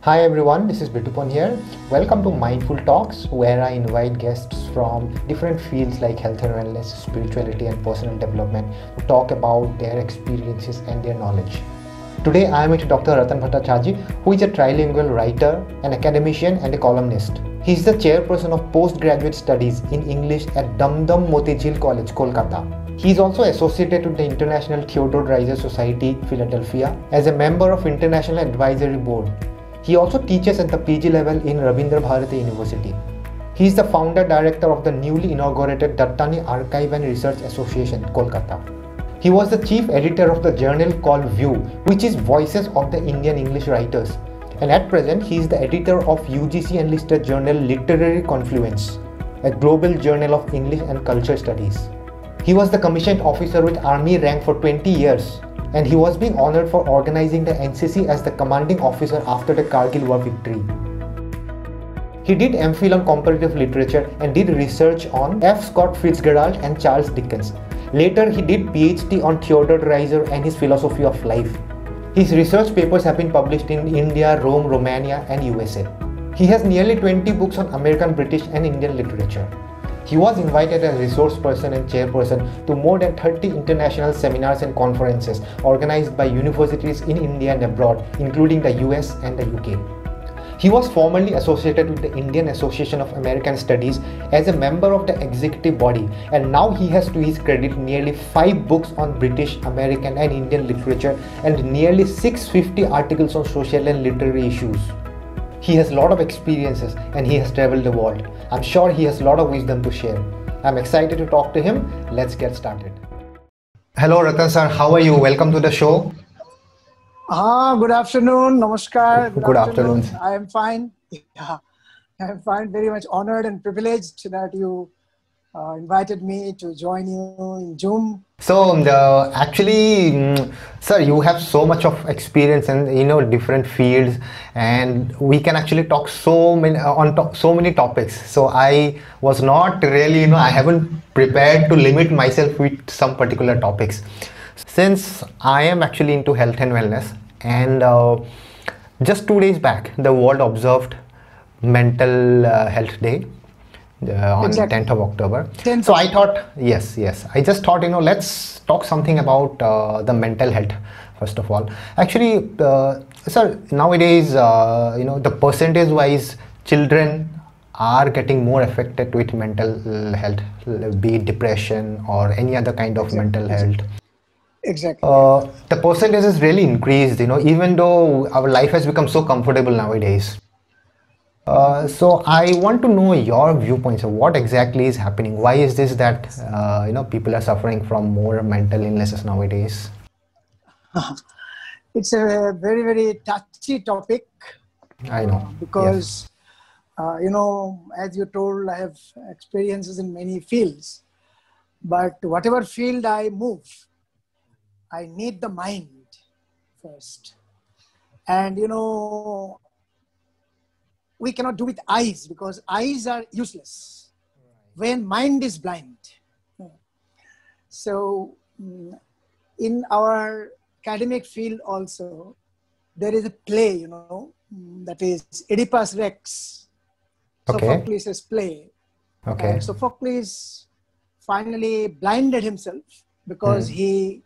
Hi everyone, this is Bitupon here. Welcome to Mindful Talks, where I invite guests from different fields like health and wellness, spirituality, and personal development to talk about their experiences and their knowledge. Today I am with Dr. Ratan Bhattacharjee, who is a trilingual writer, an academician, and a columnist. He is the chairperson of postgraduate studies in English at Dum Dum Motijheel College, Kolkata. He is also associated with the International Theodore Dreiser Society, Philadelphia, as a member of International Advisory Board. He also teaches at the PG level in Rabindra Bharati University. He is the founder director of the newly inaugurated Dattani Archive and Research Association, Kolkata. He was the chief editor of the journal called View, which is Voices of the Indian English Writers. And at present, he is the editor of UGC enlisted journal Literary Confluence, a global journal of English and culture studies. He was the commissioned officer with Army rank for 20 years. And he was being honored for organizing the NCC as the commanding officer after the Kargil War victory. He did MPhil on comparative literature and did research on F. Scott Fitzgerald and Charles Dickens. Later, he did PhD on Theodore Dreiser and his philosophy of life. His research papers have been published in India, Rome, Romania, and USA. He has nearly 20 books on American, British, and Indian literature. He was invited as resource person and chairperson to more than 30 international seminars and conferences organized by universities in India and abroad, including the US and the UK. He was formerly associated with the Indian Association of American Studies as a member of the executive body, and now he has to his credit nearly 5 books on British, American, and Indian literature and nearly 650 articles on social and literary issues. He has a lot of experiences and he has traveled the world. I'm sure he has a lot of wisdom to share. I'm excited to talk to him. Let's get started. Hello Ratan sir, how are you? Welcome to the show. Good afternoon. Namaskar. Good afternoon. I am fine. Yeah, I am fine. Very much honored and privileged that you invited me to join you in Zoom. So sir, you have so much of experience in different fields, and we can actually talk so many topics. So I was not really I haven't prepared to limit myself with some particular topics, since I am actually into health and wellness. And just 2 days back, the world observed Mental Health Day. On Exactly. 10th of October. 10th So I thought, yes, I just thought, let's talk something about the mental health, first of all. Actually, sir, nowadays, the percentage wise, children are getting more affected with mental health, be it depression or any other kind of mental health. Exactly. The percentage has really increased, even though our life has become so comfortable nowadays. So I want to know your viewpoints of what exactly is happening. Why is this that people are suffering from more mental illnesses nowadays? It's a very, very touchy topic. I know. Because, as you told, I have experiences in many fields. But whatever field I move, I need the mind first. And, we cannot do with eyes because eyes are useless when mind is blind. So in our academic field also, there is a play, that is Oedipus Rex, Okay. Sophocles' play. Okay. And Sophocles finally blinded himself because he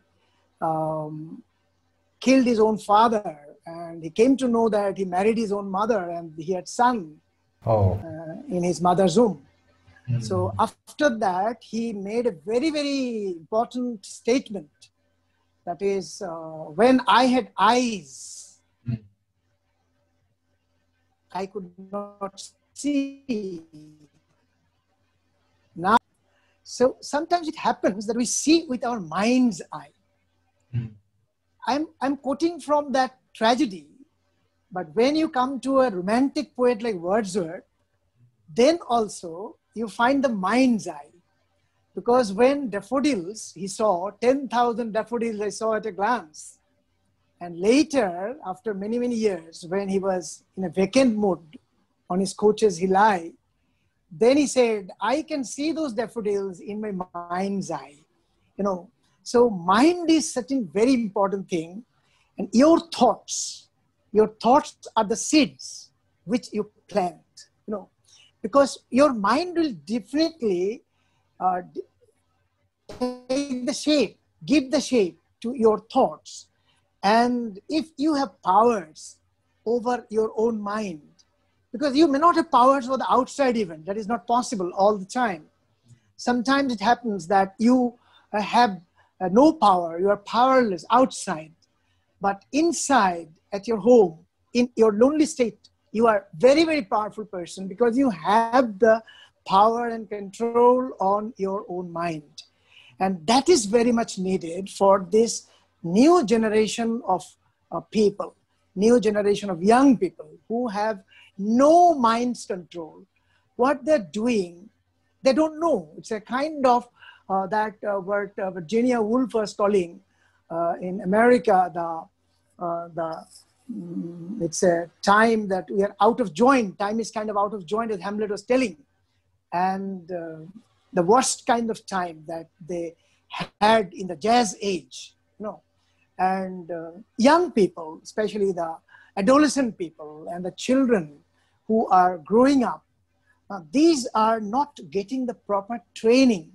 killed his own father. And he came to know that he married his own mother and he had son in his mother's womb. So after that, he made a very, very important statement. That is, when I had eyes, I could not see. Now, so sometimes it happens that we see with our mind's eye. I'm quoting from that tragedy, but when you come to a romantic poet like Wordsworth, then also you find the mind's eye. Because when daffodils, he saw 10,000 daffodils I saw at a glance. And later, after many, many years, when he was in a vacant mood on his coach's hilly, then he said, I can see those daffodils in my mind's eye. So mind is such a very important thing. And your thoughts, Your thoughts are the seeds which you plant, you know, because your mind will definitely take the shape, give the shape to your thoughts. And if you have powers over your own mind, because you may not have powers for the outside event, that is not possible all the time. Sometimes it happens that you have no power, you are powerless outside, but inside at your home, in your lonely state, you are very, very powerful person because you have the power and control on your own mind. And that is very much needed for this new generation of people, new generation of young people who have no mind's control. What they're doing, they don't know. It's a kind of what Virginia Woolf was calling in America, it's a time that we are out of joint. Time is kind of out of joint, as Hamlet was telling. And the worst kind of time that they had in the jazz age, you know. And young people, especially the adolescent people and the children who are growing up, these are not getting the proper training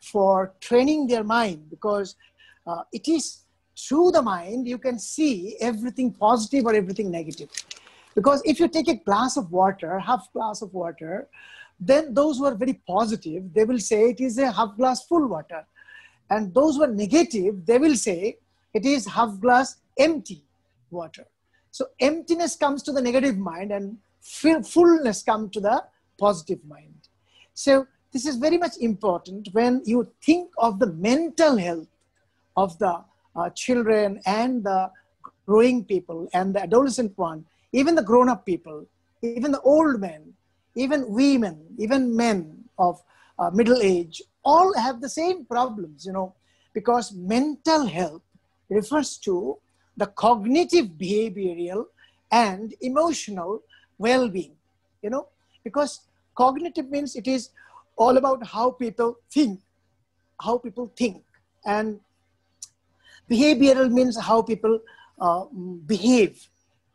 for training their mind, because it is through the mind you can see everything positive or everything negative. Because if you take a glass of water, half glass of water, then those who are very positive, they will say it is a half glass full water. And those who are negative, they will say it is half glass empty water. So emptiness comes to the negative mind and fullness comes to the positive mind. So this is very much important when you think of the mental health of the children and the growing people and the adolescent one, even the grown-up people, even the old men, even women, even men of middle age, all have the same problems, you know, because mental health refers to the cognitive, behavioral, and emotional well-being, you know, because cognitive means it is all about how people think, and behavioral means how people behave,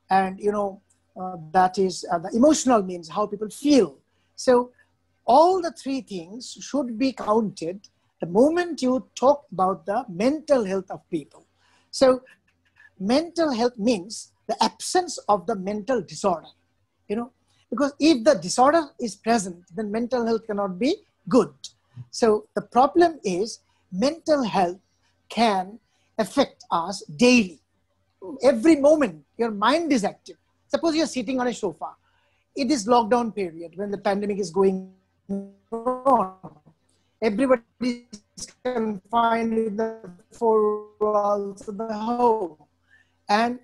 and you know, that is the emotional means how people feel. So all the three things should be counted the moment you talk about the mental health of people. So mental health means the absence of the mental disorder, you know, because if the disorder is present, then mental health cannot be good. So the problem is mental health can affect us daily. Every moment your mind is active. Suppose you're sitting on a sofa. It is lockdown period when the pandemic is going on. Everybody is confined in the four walls of the home. And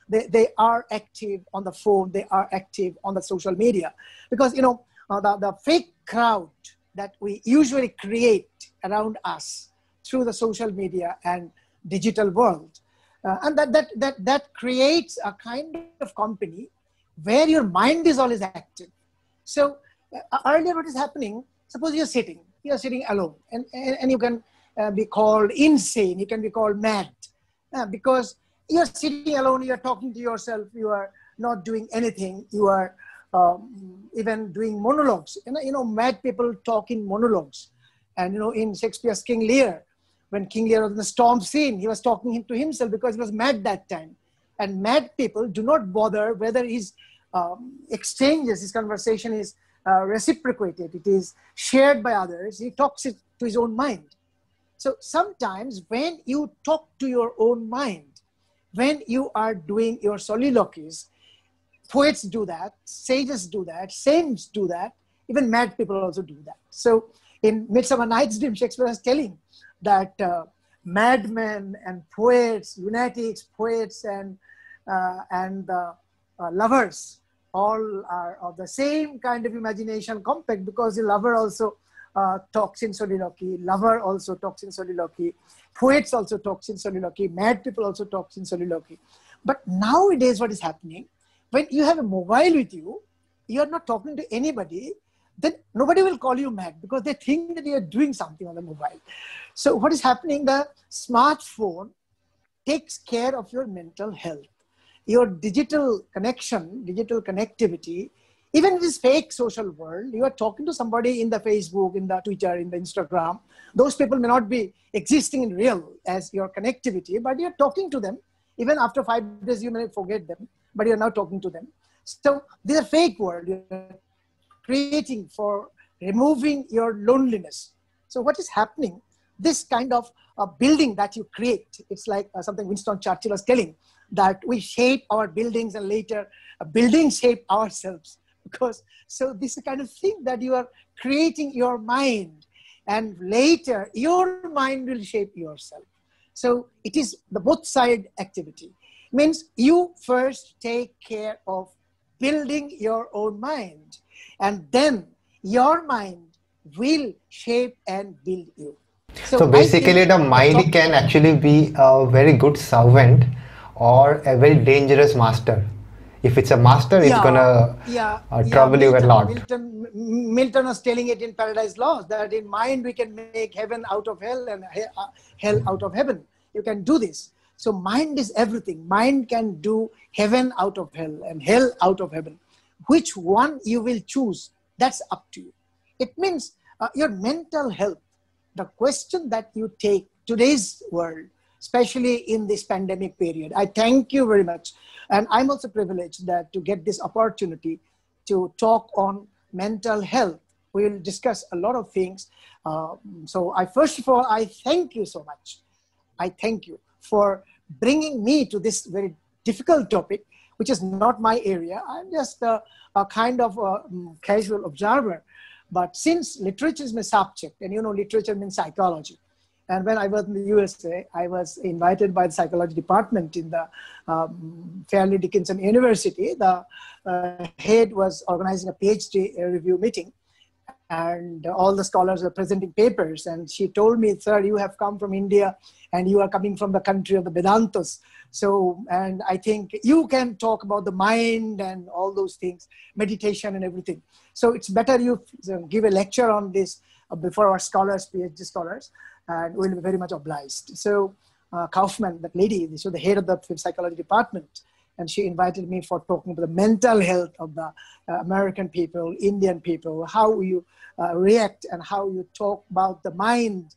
they are active on the phone, they are active on the social media. Because, you know, the fake crowd that we usually create around us through the social media and digital world. And that creates a kind of company where your mind is always active. So earlier what is happening, suppose you're sitting alone, and you can be called insane, you can be called mad, because you're sitting alone, you're talking to yourself, you are not doing anything, you are even doing monologues. You know, mad people talk in monologues. And you know, in Shakespeare's King Lear, when King Lear was in the storm scene, he was talking to himself because he was mad that time. And mad people do not bother whether his exchanges, his conversation is reciprocated, it is shared by others. He talks it to his own mind. So sometimes when you talk to your own mind, when you are doing your soliloquies, poets do that, sages do that, saints do that, even mad people also do that. So in Midsummer Night's Dream, Shakespeare was telling that madmen and poets, lunatics, poets and lovers all are of the same kind of imagination compact, because the lover also talks in soliloquy, lover also talks in soliloquy, poets also talks in soliloquy, mad people also talks in soliloquy. But nowadays what is happening, when you have a mobile with you, you are not talking to anybody, then nobody will call you mad because they think that you are doing something on the mobile. So what is happening, the smartphone takes care of your mental health. your digital connection, digital connectivity, even in this fake social world, you are talking to somebody in the Facebook, in the Twitter, in the Instagram. Those people may not be existing in real as your connectivity, but you're talking to them. Even after 5 days, you may forget them, but you're now talking to them. So this is a fake world you're creating for removing your loneliness. So what is happening? This kind of building that you create, it's like something Winston Churchill was telling, that we shape our buildings and later buildings shape ourselves. Because so this is the kind of thing that you are creating your mind, and later your mind will shape yourself. So it is the both side activity. Means you first take care of building your own mind, and then your mind will shape and build you. So basically the mind can actually be a very good servant or a very dangerous master. If it's a master, it's gonna trouble you a lot. Milton was telling it in Paradise Lost, that in mind we can make heaven out of hell and hell out of heaven. You can do this. So mind is everything. Mind can do heaven out of hell and hell out of heaven. Which one you will choose, that's up to you. It means your mental health, the question that you take today's world, especially in this pandemic period. I thank you very much. And I'm also privileged that to get this opportunity to talk on mental health. We will discuss a lot of things. So first of all, I thank you so much. I thank you for bringing me to this very difficult topic, which is not my area. I'm just a kind of casual observer. But since literature is my subject, and you know, literature means psychology. And when I was in the USA, I was invited by the psychology department in the Fairleigh Dickinson University. The head was organizing a PhD review meeting, and all the scholars were presenting papers. And she told me, sir, you have come from India and you are coming from the country of the Vedantas. So, and I think you can talk about the mind and all those things, meditation and everything. So it's better you give a lecture on this before our scholars, PhD scholars, and we'll be very much obliged. So Kaufman, that lady, so the head of the psychology department, and she invited me for talking about the mental health of the American people, Indian people, how you react and how you talk about the mind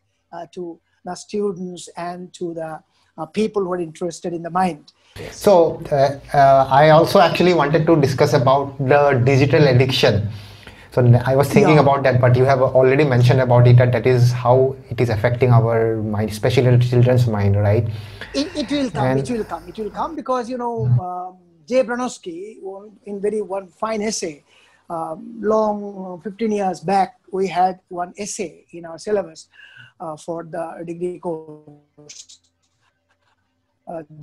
to the students and to the people who are interested in the mind. So I also actually wanted to discuss about the digital addiction. So I was thinking about that, but you have already mentioned about it, that is how it is affecting our mind, especially children's mind, right? It will come, it will come because, you know, Jay Bronowski, in one fine essay, long 15 years back, we had one essay in our syllabus for the degree course.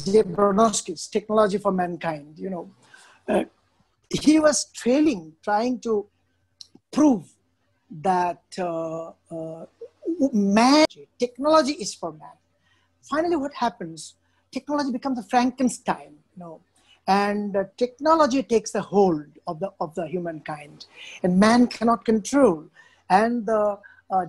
Jay Bronowski's Technology for Mankind, you know, he was trying to prove that technology is for man. Finally, what happens? Technology becomes a Frankenstein, you know, and technology takes the hold of the humankind, and man cannot control. And the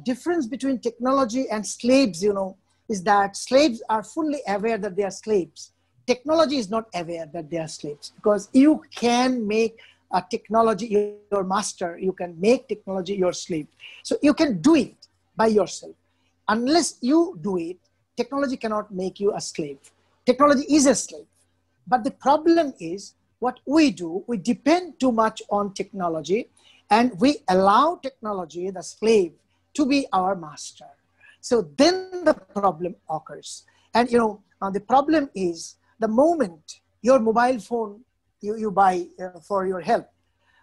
difference between technology and slaves, you know, is that slaves are fully aware that they are slaves. Technology is not aware that they are slaves, because you can make a technology your master, you can make technology your slave. So you can do it by yourself. Unless you do it, technology cannot make you a slave. Technology is a slave. But the problem is what we do, we depend too much on technology, and we allow technology, the slave, to be our master. So then the problem occurs. And you know, the problem is the moment your mobile phone you buy for your help.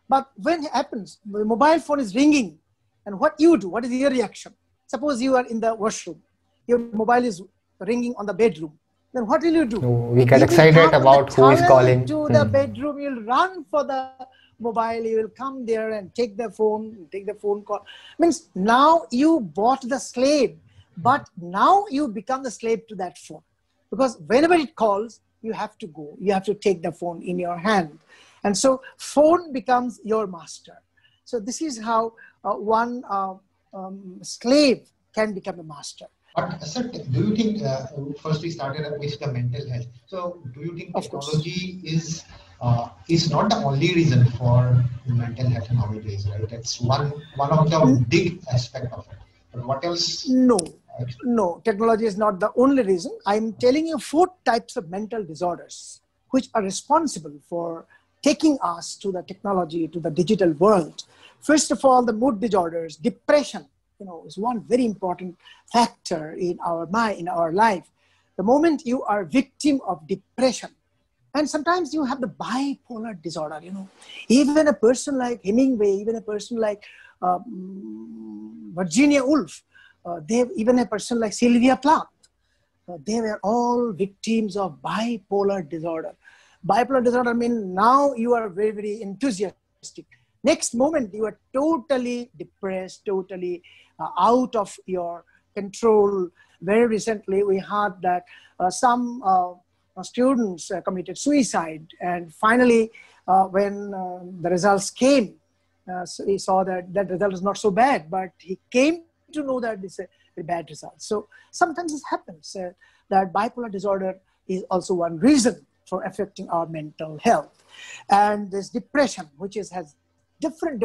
But when it happens, the mobile phone is ringing, and what you do, what is your reaction? Suppose you are in the washroom, your mobile is ringing on the bedroom. Then what will you do? We get excited about who is calling. To the bedroom, you'll run for the mobile, you will come there and take the phone call. Means now you bought the slave, but now you become the slave to that phone. Because whenever it calls, you have to go. You have to take the phone in your hand. And so phone becomes your master. So this is how one slave can become a master. But sir, do you think, first we started with the mental health. So do you think Of course. technology is not the only reason for mental health nowadays, right? It's one of the big aspect of it. But what else? No, no, technology is not the only reason. I'm telling you four types of mental disorders which are responsible for taking us to the technology, to the digital world. First of all, the mood disorders, depression, is one very important factor in our mind, in our life. The moment you are victim of depression, and sometimes you have the bipolar disorder, even a person like Hemingway, even a person like Virginia Woolf, even a person like Sylvia Plath, they were all victims of bipolar disorder. Bipolar disorder means now you are very, very enthusiastic. Next moment, you are totally depressed, totally out of your control. Very recently, we heard that some students committed suicide. And finally, when the results came, so he saw that that result is not so bad, but he came to know that it's a very bad result. So sometimes it happens that bipolar disorder is also one reason for affecting our mental health. And this depression, which has different,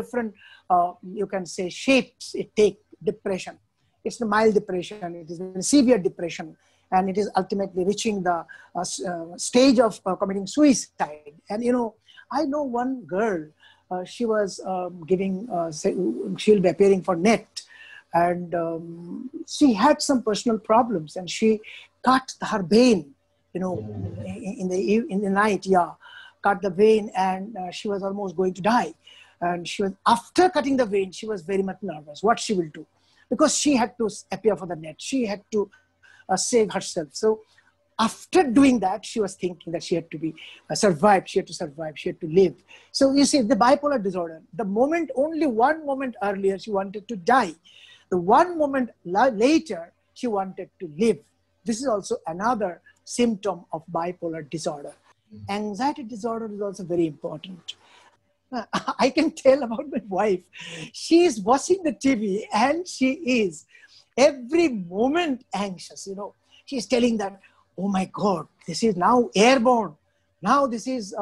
you can say, shapes it take depression. It's the mild depression, it is the severe depression, and it is ultimately reaching the stage of committing suicide. And, I know one girl, she was she'll be appearing for NET, and she had some personal problems, and she cut her vein, in the night, cut the vein, and she was almost going to die. And after cutting the vein, she was very much nervous what she will do, because she had to appear for the NET. She had to save herself. So after doing that, she was thinking that she had to be survived. She had to survive. She had to live. So you see, the bipolar disorder, only one moment earlier, she wanted to die. The one moment later, she wanted to live. This is also another symptom of bipolar disorder. Anxiety disorder is also very important. I can tell about my wife. She is watching the TV and she is every moment anxious. She's telling that, oh my God, this is now airborne. Now this is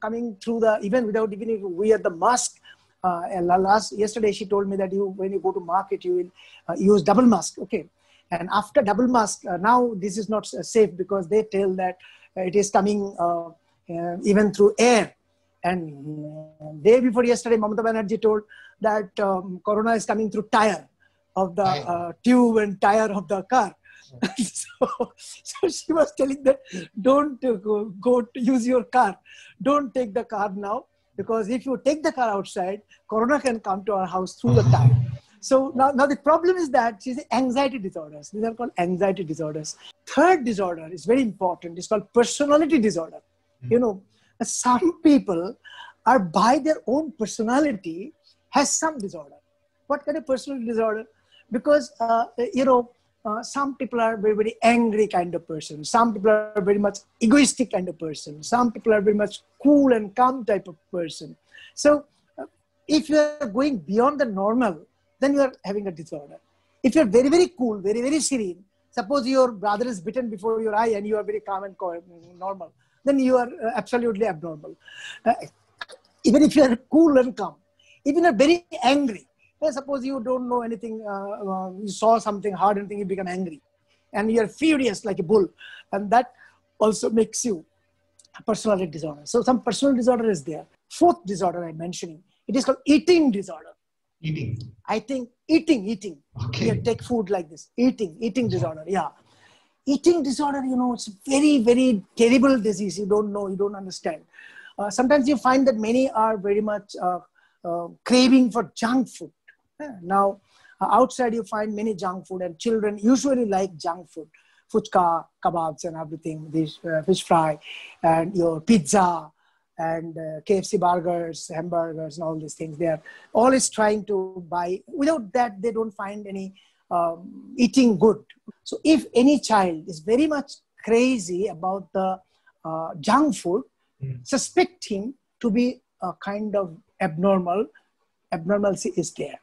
coming through even without even if we wear the mask. Yesterday she told me that when you go to market, you will use double mask. Okay. And after double mask, now this is not safe, because they tell that it is coming even through air. And day before yesterday, Mamata Banerjee told that corona is coming through tire of the tube and tire of the car. So she was telling that don't go to use your car. Don't take the car now, because if you take the car outside, corona can come to our house through the tire. So now the problem is that she's anxiety disorders. These are called anxiety disorders. Third disorder is very important. It's called personality disorder. Some people are by their own personality has some disorder. What kind of personality disorder? Because, some people are very, very angry kind of person. Some people are very much egoistic kind of person. Some people are very much cool and calm type of person. So if you are going beyond the normal, then you are having a disorder. If you are very, very cool, very, very serene, suppose your brother is bitten before your eye and you are very calm and normal, then you are absolutely abnormal. Even if you are cool and calm, even if you are very angry, suppose you don't know anything, you saw something hard and you become angry, and you are furious like a bull, and that also makes you a personality disorder. So some personal disorder is there. Fourth disorder I'm mentioning, it is called eating disorder. Eating. I think eating. Okay. You take food like this. Eating disorder. Yeah. Eating disorder, it's a very, very terrible disease. You don't know, you don't understand. Sometimes you find that many are very much craving for junk food. Now, outside you find many junk food, and children usually like junk food. Fuchka, kebabs and everything, this fish fry, and your pizza, and KFC burgers, hamburgers, and all these things. They are always trying to buy. Without that, they don't find any eating good. So if any child is very much crazy about the junk food, suspect him to be a kind of abnormalcy is there.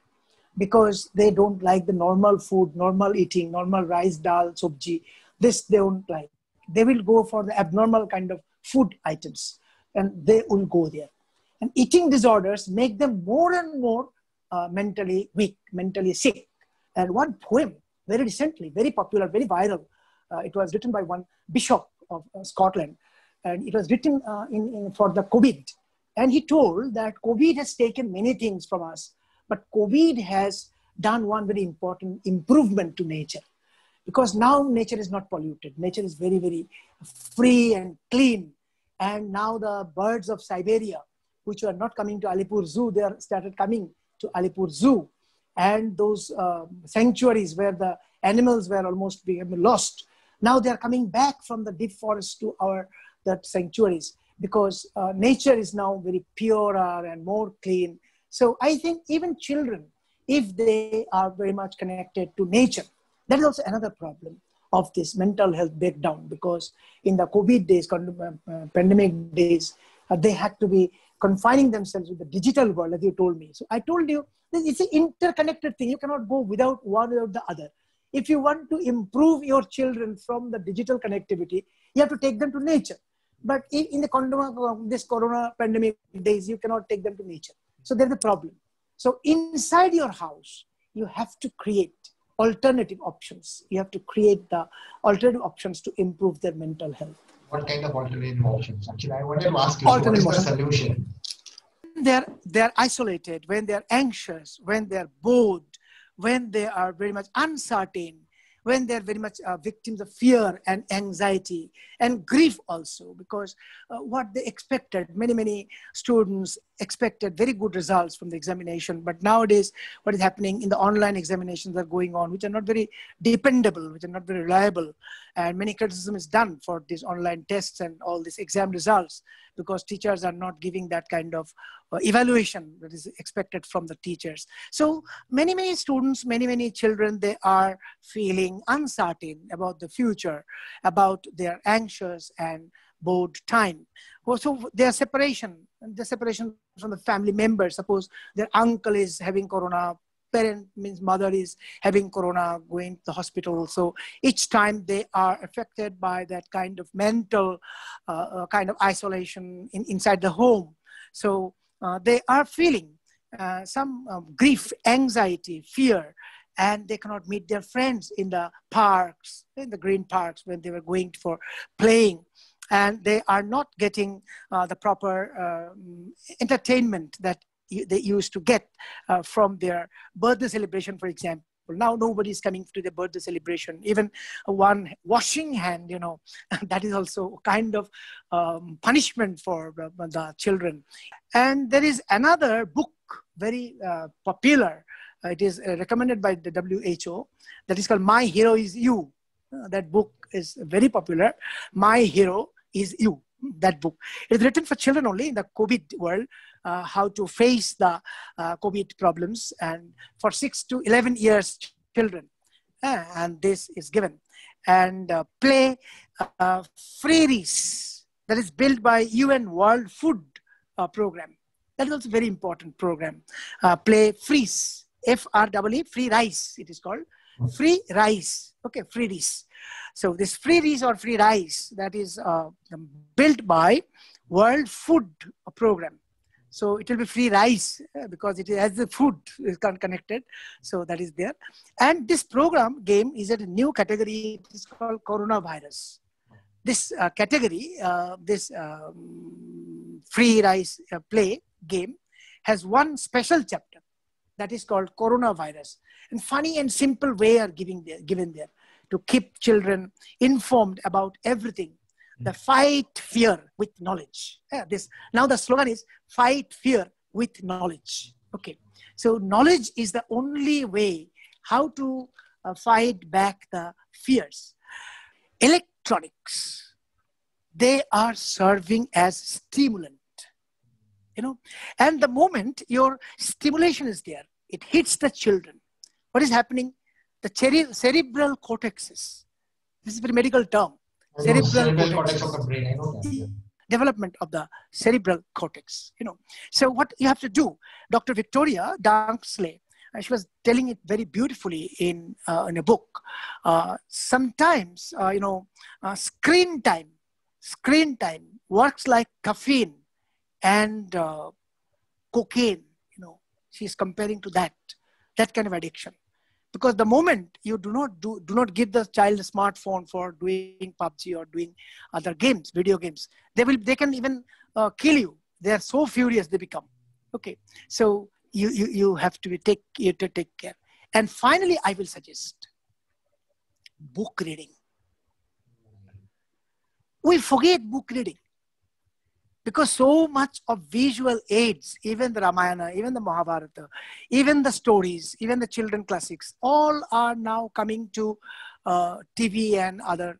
because they don't like the normal food, normal eating, normal rice, dal, sabji. This they don't like. They will go for the abnormal kind of food items, and they will go there. And eating disorders make them more and more mentally weak, mentally sick. And one poem, very recently, very popular, very viral, it was written by one bishop of Scotland, and it was written for the COVID. And he told that COVID has taken many things from us, but COVID has done one very important improvement to nature. Because now nature is not polluted. Nature is very, very free and clean. And now the birds of Siberia, which were not coming to Alipur Zoo, they are started coming to Alipur Zoo. And those sanctuaries where the animals were almost being lost, now they are coming back from the deep forest to that sanctuaries, because nature is now very purer and more clean. So I think even children, if they are very much connected to nature, that is also another problem of this mental health breakdown, because in the COVID days, pandemic days, they had to be confining themselves with the digital world, as you told me. So I told you, it's an interconnected thing. You cannot go without one without the other. If you want to improve your children from the digital connectivity, you have to take them to nature. But in this corona pandemic days, you cannot take them to nature. So there's a problem. So inside your house, you have to create alternative options. You have to create the alternative options to improve their mental health. What kind of alternative options? Actually, I wanted to ask you, what is the solution? They're isolated, when they're anxious, when they're bored, when they are very much uncertain, when they're very much victims of fear and anxiety and grief also, because what they expected, many students expected very good results from the examination, but nowadays what is happening in the online examinations that are going on, which are not very dependable, which are not very reliable, and many criticism is done for these online tests and all these exam results, because teachers are not giving that kind of evaluation that is expected from the teachers. So many students, many children, they are feeling uncertain about the future, about their anxious and bored time. Also their separation from the family members. Suppose their uncle is having corona, parent means mother is having corona, going to the hospital. So each time they are affected by that kind of mental kind of isolation inside the home. So they are feeling some grief, anxiety, fear, and they cannot meet their friends in the parks, in the green parks when they were going for playing. And they are not getting the proper entertainment that they used to get from their birthday celebration, for example. Now nobody is coming to the birthday celebration. Even one washing hand, that is also a kind of punishment for the children. And there is another book, very popular. It is recommended by the WHO. That is called My Hero Is You. That book is very popular. My Hero Is You. That book. It is written for children only in the COVID world, how to face the COVID problems, and for 6 to 11 years children. And this is given. And Play Freeries, that is built by UN World Food Program. That is also a very important program. Play Freeze, F-R-E-E, Free Rice, it is called. Free Rice, okay, Free Rice. So this Free Rice or Free Rice, that is built by World Food Program. So it will be free rice because it has the food is connected. So that is there. And this game is a new category. It is called coronavirus. This category, this free rice play game has one special chapter that is called coronavirus. And funny and simple way are given there to keep children informed about everything. The fight fear with knowledge. Now the slogan is fight fear with knowledge. Okay, so knowledge is the only way how to fight back the fears. Electronics, they are serving as stimulant, and the moment your stimulation is there, it hits the children. What is happening? The cerebral cortexes, this is a very medical term. Cerebral cortex of the brain, I know that. Development of the cerebral cortex, So what you have to do, Dr. Victoria Dunksley, she was telling it very beautifully in a book. Sometimes, screen time works like caffeine and cocaine. She's comparing to that kind of addiction. Because the moment you do not give the child a smartphone for doing PUBG or doing other games, video games, they can even kill you. They are so furious they become. Okay, so you have to take care. And finally, I will suggest book reading. We forget book reading because so much of visual aids, even the Ramayana, even the Mahabharata, even the stories, even the children classics, all are now coming to TV and other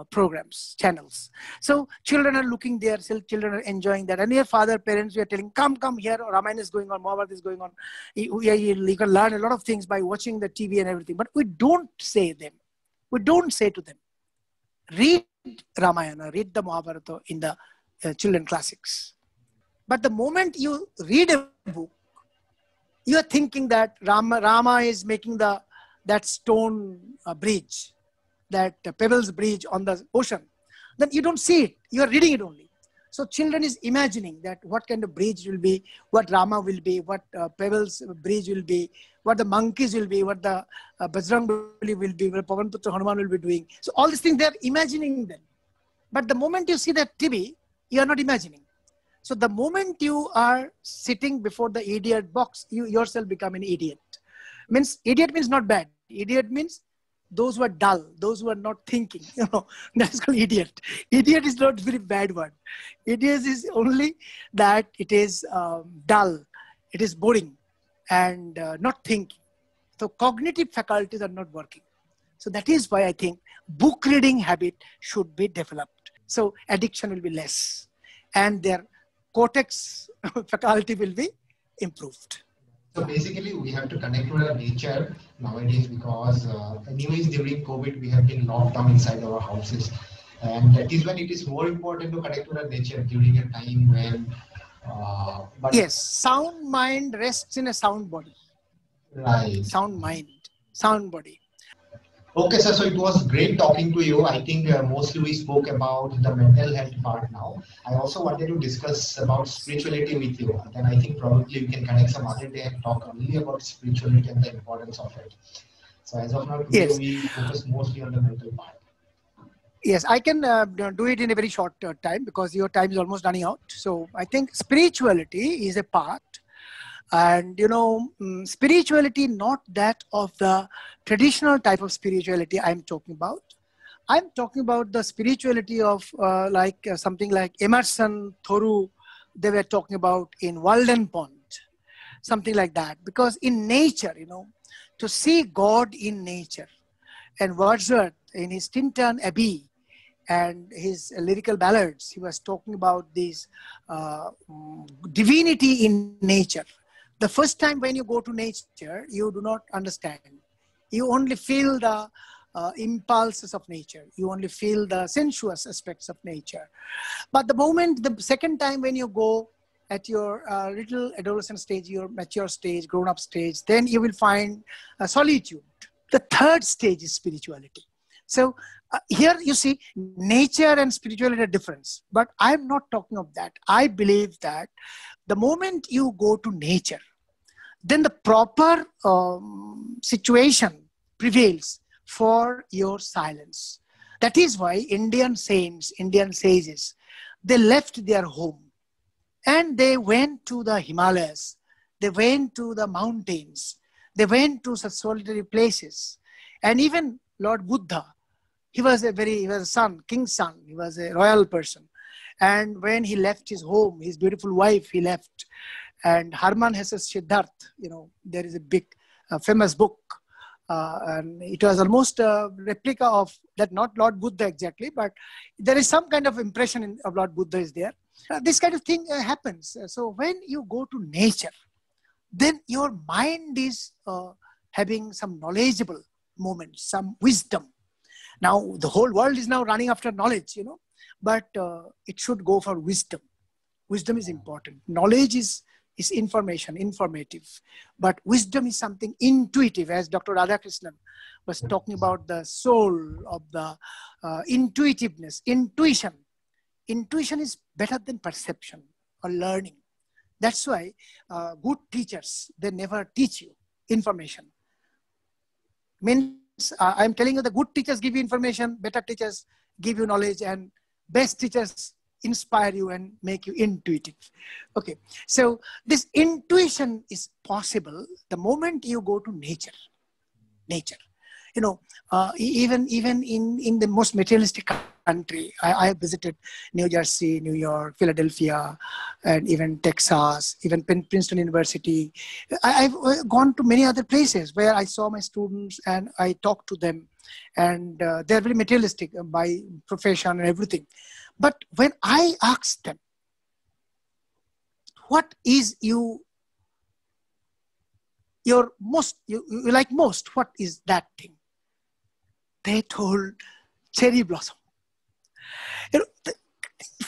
programs, channels. So children are looking there, children are enjoying that. And your father, parents, we are telling, come here, Ramayana is going on, Mahabharata is going on. You can learn a lot of things by watching the TV and everything. But we don't say them. We don't say to them, read Ramayana, read the Mahabharata in the children classics. But the moment you read a book, you are thinking that Rama is making that stone bridge, that pebbles bridge on the ocean. Then you don't see it. You are reading it only. So children is imagining that what kind of bridge will be, what Rama will be, what pebbles bridge will be, what the monkeys will be, what the Bajrangbali will be, what Pavanputra Hanuman will be doing. So all these things, they are imagining them. But the moment you see that TV, you are not imagining. So the moment you are sitting before the idiot box, you yourself become an idiot. Idiot means not bad. Idiot means those who are dull, those who are not thinking. That's called idiot. Idiot is not a very bad word. Idiot is only that it is dull, it is boring, and not thinking. So cognitive faculties are not working. So that is why I think book reading habit should be developed. So addiction will be less and their cortex faculty will be improved. So basically, we have to connect to our nature nowadays because anyways during COVID, we have been locked down inside our houses. And that is when it is more important to connect to our nature during a time when... yes, sound mind rests in a sound body. Right. Sound mind, sound body. Okay, sir. So it was great talking to you. I think mostly we spoke about the mental health part now. I also wanted to discuss about spirituality with you. Then I think probably we can connect some other day and talk only about spirituality and the importance of it. So as of now, today we focus mostly on the mental part. Yes, I can do it in a very short time because your time is almost running out. So I think spirituality is a part. And, spirituality, not that of the traditional type of spirituality I'm talking about. I'm talking about the spirituality of something like Emerson, Thoreau, they were talking about in Walden Pond, something like that. Because in nature, to see God in nature, and Wordsworth in his Tintern Abbey and his lyrical ballads, he was talking about this divinity in nature. The first time when you go to nature, you do not understand. You only feel the impulses of nature. You only feel the sensuous aspects of nature. But the second time when you go at your little adolescent stage, your mature stage, grown-up stage, then you will find solitude. The third stage is spirituality. So here you see nature and spirituality are different. But I'm not talking of that. I believe that the moment you go to nature, then the proper situation prevails for your silence. That is why Indian saints, Indian sages, they left their home and they went to the Himalayas. They went to the mountains. They went to such solitary places. And even Lord Buddha, he was a son, king's son. He was a royal person. And when he left his home, his beautiful wife, he left. And Hermann Hesse's Siddharth, there is a big famous book. And it was almost a replica of that, not Lord Buddha exactly, but there is some kind of impression of Lord Buddha is there. This kind of thing happens. So when you go to nature, then your mind is having some knowledgeable moments, some wisdom. Now, the whole world is now running after knowledge, but it should go for wisdom. Wisdom is important. Knowledge is is information, informative. But wisdom is something intuitive, as Dr. Radhakrishnan was talking about the soul of the intuitiveness, intuition. Intuition is better than perception or learning. That's why good teachers, they never teach you information. Means I'm telling you, the good teachers give you information, better teachers give you knowledge, and best teachers inspire you and make you intuitive. Okay, so this intuition is possible the moment you go to nature. Nature. You know, even in the most materialistic country, I visited New Jersey, New York, Philadelphia, and even Texas, even Princeton University. I've gone to many other places where I saw my students and I talked to them, and they're very materialistic by profession and everything. But when I asked them, what is your most, you like most, what is that thing? They told cherry blossom. You know,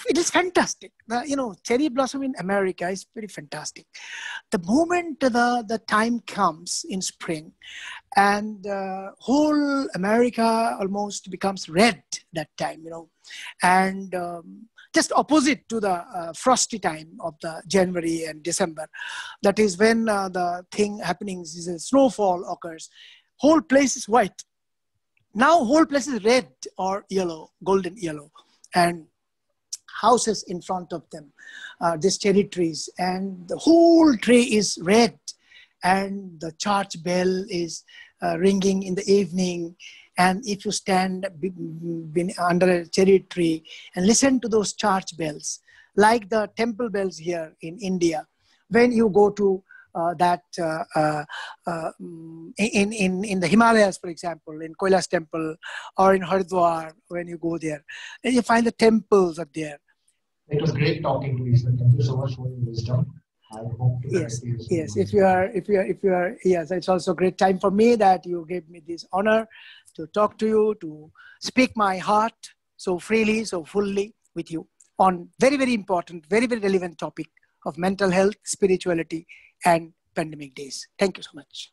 it is fantastic. You know, cherry blossom in America is very fantastic. The moment the time comes in spring, and whole America almost becomes red that time, you know, and just opposite to the frosty time of the January and December. That is when the thing happening is a snowfall occurs. Whole place is white. Now whole place is red or yellow, golden yellow, and houses in front of them, these cherry trees, and the whole tree is red, and the church bell is ringing in the evening. And if you stand under a cherry tree and listen to those church bells, like the temple bells here in India, when you go to in the Himalayas, for example, in Kailash temple or in Haridwar, when you go there, and you find the temples are there. It was great talking to you, sir. Thank you so much for your wisdom. I hope to yes, if you are, yes, it's also a great time for me that you gave me this honor to talk to you, to speak my heart so freely, so fully with you on very, very important, very, very relevant topic of mental health, spirituality, and pandemic days. Thank you so much.